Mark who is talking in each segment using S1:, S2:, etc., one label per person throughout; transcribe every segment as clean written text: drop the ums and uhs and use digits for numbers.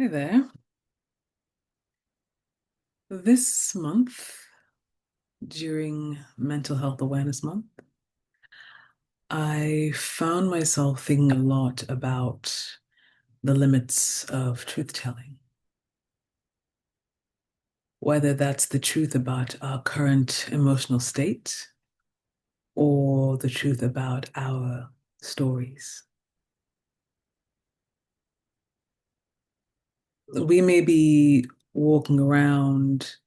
S1: Hi there. This month, during Mental Health Awareness Month, I found myself thinking a lot about the limits of truth telling, whether that's the truth about our current emotional state or the truth about our stories. We may be walking around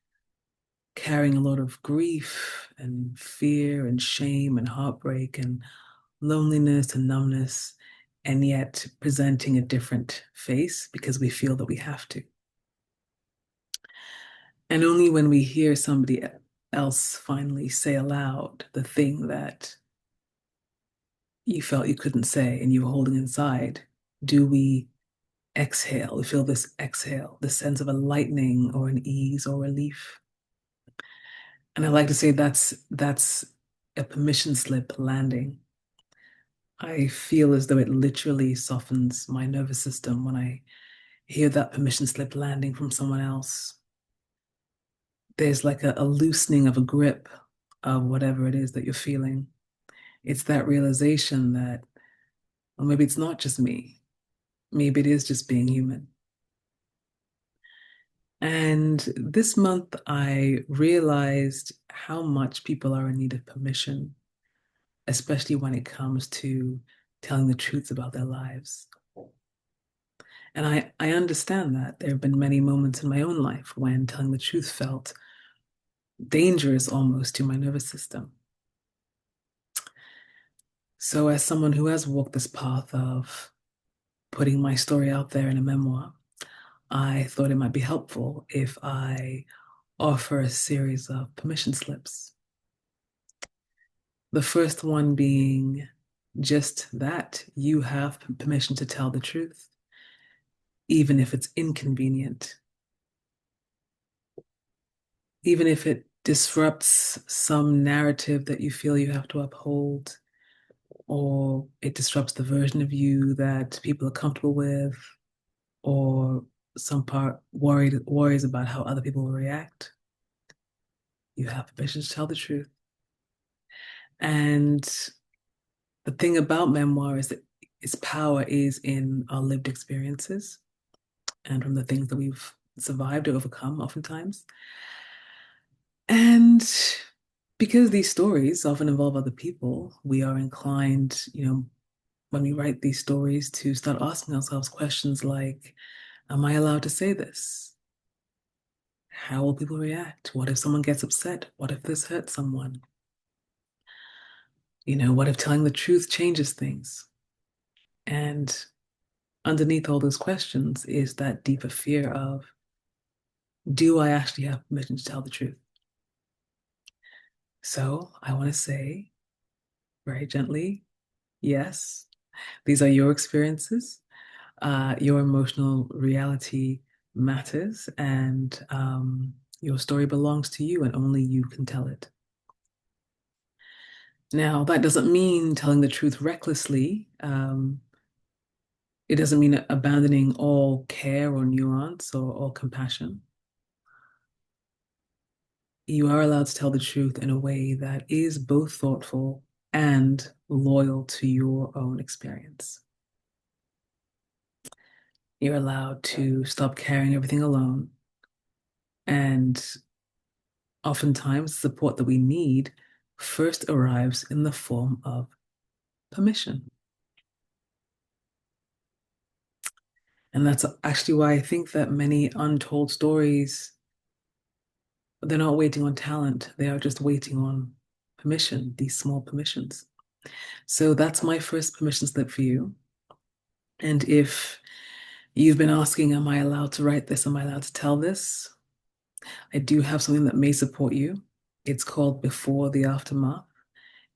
S1: carrying a lot of grief and fear and shame and heartbreak and loneliness and numbness, and yet presenting a different face because we feel that we have to. And only when we hear somebody else finally say aloud the thing that you felt you couldn't say and you were holding inside, do we exhale. We feel this exhale, this sense of a lightening or an ease or relief. And I like to say that's a permission slip landing. I feel as though it literally softens my nervous system when I hear that permission slip landing from someone else. There's like a loosening of a grip of whatever it is that you're feeling. It's that realization that, well, maybe it's not just me. Maybe it is just being human. And this month, I realized how much people are in need of permission, especially when it comes to telling the truths about their lives. And I understand that. There have been many moments in my own life when telling the truth felt dangerous almost to my nervous system. So, as someone who has walked this path of putting my story out there in a memoir, I thought it might be helpful if I offer a series of permission slips. The first one being just that you have permission to tell the truth, even if it's inconvenient, even if it disrupts some narrative that you feel you have to uphold, or it disrupts the version of you that people are comfortable with, or some part worries about how other people will react. You have permission to tell the truth. And the thing about memoir is that its power is in our lived experiences and from the things that we've survived or overcome oftentimes. And because these stories often involve other people, we are inclined, when we write these stories to start asking ourselves questions like, am I allowed to say this? How will people react? What if someone gets upset? What if this hurts someone? What if telling the truth changes things? And underneath all those questions is that deeper fear of, do I actually have permission to tell the truth? So I want to say very gently, yes, these are your experiences. Your emotional reality matters, and your story belongs to you, and only you can tell it. Now, that doesn't mean telling the truth recklessly. It doesn't mean abandoning all care or nuance or compassion. You are allowed to tell the truth in a way that is both thoughtful and loyal to your own experience. You're allowed to stop carrying everything alone. And oftentimes, the support that we need first arrives in the form of permission. And that's actually why I think that many untold stories, they're not waiting on talent, they are just waiting on permission, these small permissions. So that's my first permission slip for you. And if you've been asking, am I allowed to write this? Am I allowed to tell this? I do have something that may support you. It's called Before the Aftermath.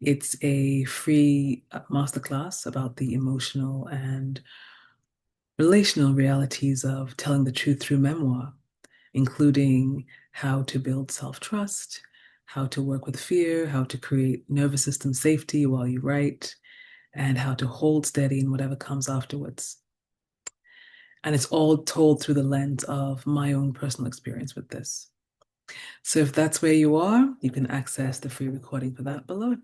S1: It's a free masterclass about the emotional and relational realities of telling the truth through memoir, including how to build self-trust, how to work with fear, how to create nervous system safety while you write, and how to hold steady in whatever comes afterwards. And it's all told through the lens of my own personal experience with this. So if that's where you are, you can access the free recording for that below.